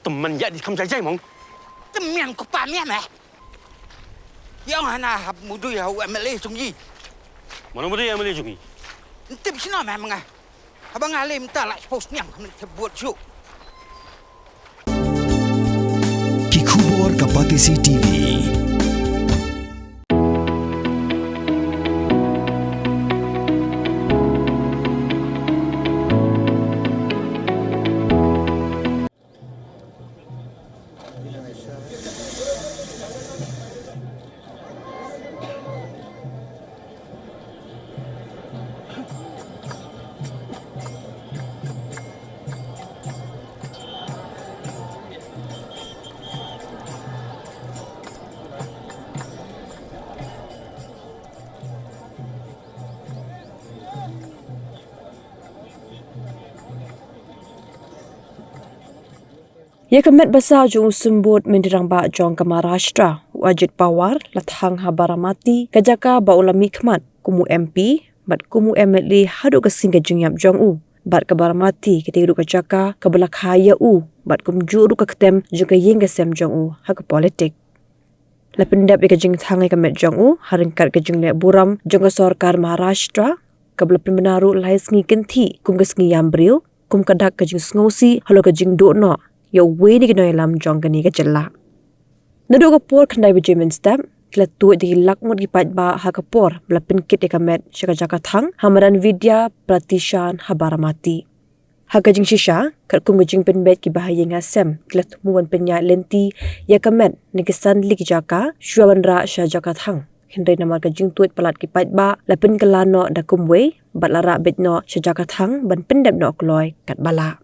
temen ya di kamsai jai mong. Temen ko pa miya meh. Yang hana hab mudu ya u MLA sungji. Mana muda yang boleh jungi? Tip sino meh mga. Abang alim ta la post nyang buat show. Kikubor Kapatisi TV. Ia kemet besar jung sembut mendirang ba jong ke Maharashtra, Ajit Pawar, lathang habaramati, kajaka ba ulami khmat, kumu MP, bat kumu MLA hadu kesing kejung yap jong u, bat ke baramati ketiru kajaka ke belak haya u, bat kum juru ke ketem juga ying kesem jong u, hak politik. Lependap di kejung thangai kemet jong u, haringkat kejung lek buram jong ke sorkar Maharashtra, ke belapin benaru lahir sengi kenti, kum kesengi yambril, kum kadak kejung sengosi, halo kejung do'no, ya wedi kena lam jong kani ke jelak. Nadu kapor kendai berjamin step, kila tuat di lakmut di pait ba ha kapor, belapin kit di kamet syaka jaka thang, hamaran vidya pratishan habaramati. Ha kajing shisha, kat kum kajing penbet ki bahaya ngasem, kila tumuan penyak lenti, ya kamet, negesan lik jaka, syuaban ra syah jaka thang. Hindai nama kajing tuat palat ki pait ba, lapin kelano da kumwe, bat lara bet no syah jaka thang, ban pendep no kloy kat bala.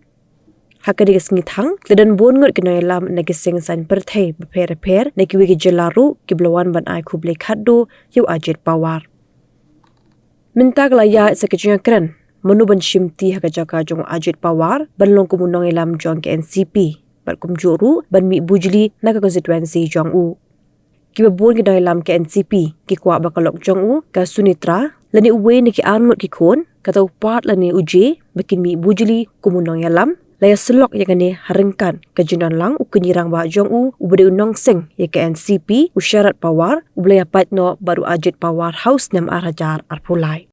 Hakadi kesengi thang, ledan bongot kena lam nagising san perthai beper-per nakiwi ke jelaru ki blawan ban ai kuble khaddo yu Ajit Pawar. Minta kelaya sekejungnya keren, menu ban shimti hakajaka jong Ajit Pawar ban long kumunong lam jong ke NCP, bat kumjuru ban mi bujli naga konstituensi jong u. Ki babon kena lam ke NCP, ki kwa bakalok jong u, ka Sunitra, lani uwe niki arngot ki kon, kata upat lani uje, bikin mi bujli kumunong lam, laya selok yang kini haringkan kejunan lang ukenyirang ba jong u ubade unong sing ya ke NCP usyarat Pawar ubelaya patno baru Ajit Pawar House nem arajar arpulai.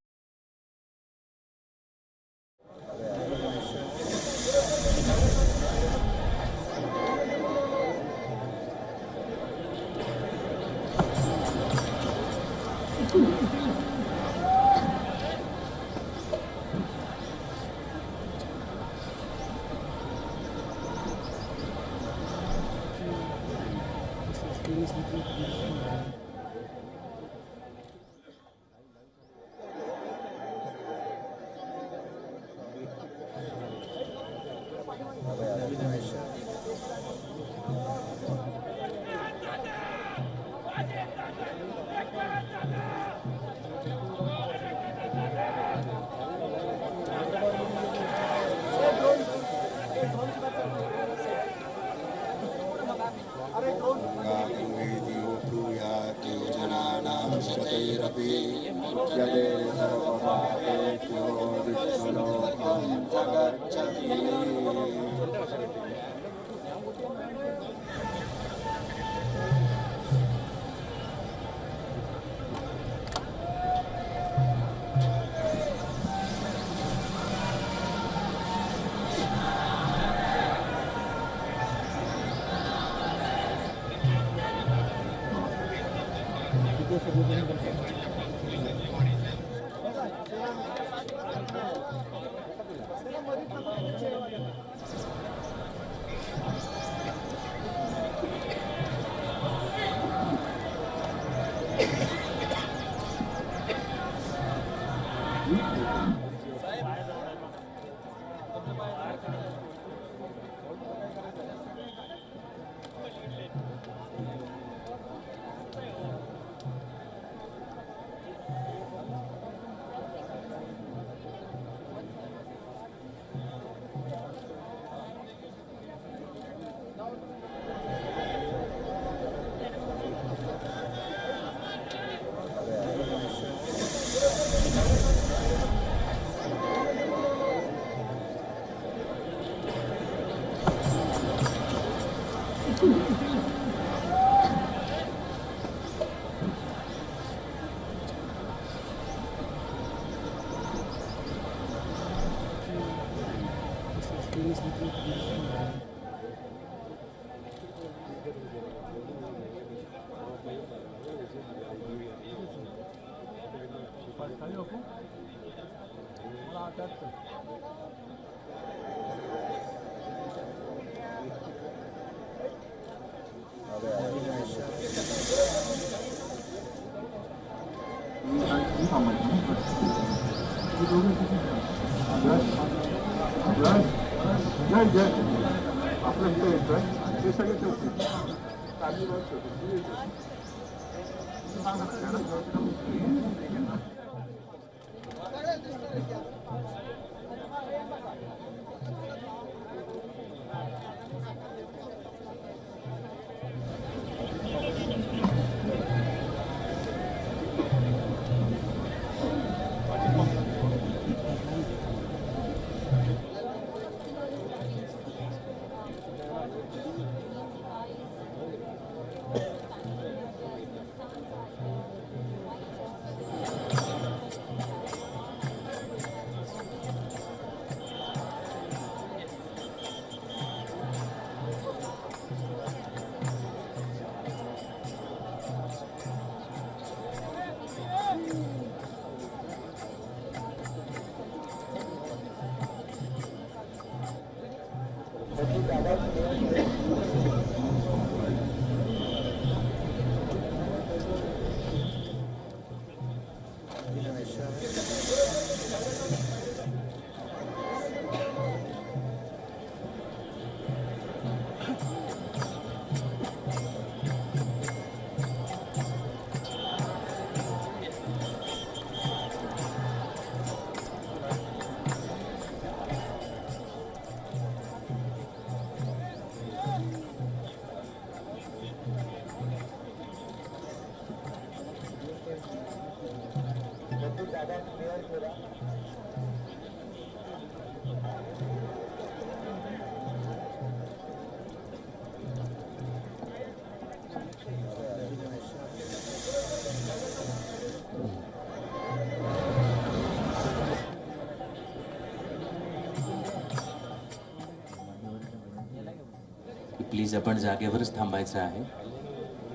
Please आपण जागेवरच थांबायचं आहे.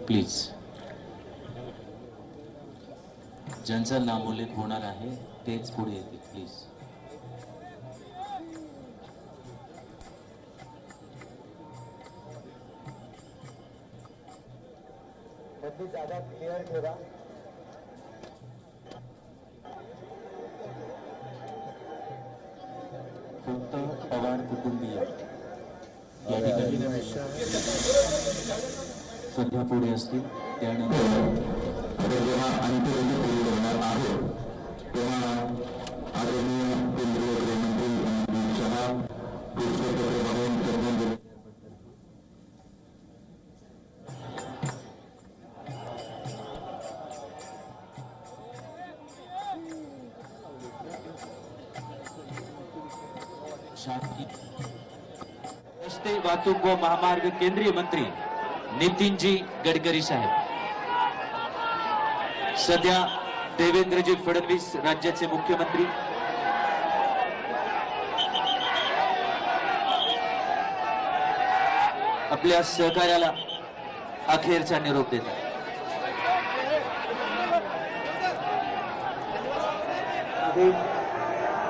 Please. ज्यांचं नामोल्लेख होणार आहे तेच पुढे येतील. प्लीज. जागा क्लिअर ठेवा. फक्त पवार कुटुंबीय या ठिकाणी सध्या पुढे असतील. त्यानंतर जेव्हा अंत्यविधी पुढे होणार आहे तेव्हा आदरणीय केंद्रीय गृहमंत्री अमित शहा पुष्पचक्र वाहून श्रद्धांजली रस्ते वाहतूक व महामार्ग केंद्रीय मंत्री नितीनजी गडकरी साहेब. सध्या देवेंद्रजी फडणवीस राज्याचे मुख्यमंत्री. आपल्या सहकार्याला अखेरचा निरोप देतात.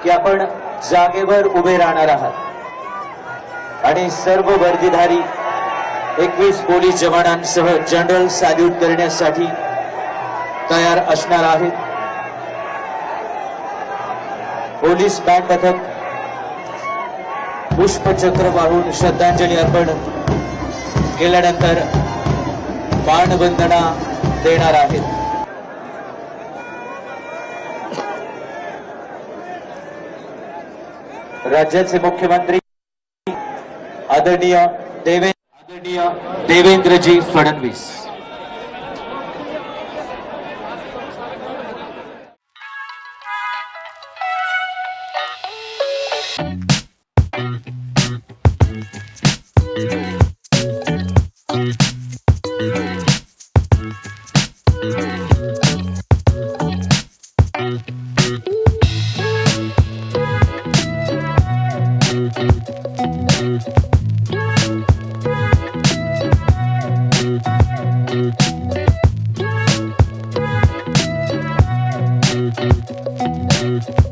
की आपण जागेवर उभे राहणार आहात आणि सर्व वर्दीधारी 21 पोलीस जवानांसह जनरल सॅल्यूट करण्यासाठी तयार असणार आहेत. पोलीस बँड पथक पुष्पचक्र वाहून श्रद्धांजली अर्पण केल्यानंतर मानवंदना देणार आहेत. राज्याचे मुख्यमंत्री आदरणीय देवेंद्रजी फडणवीस. Podcast.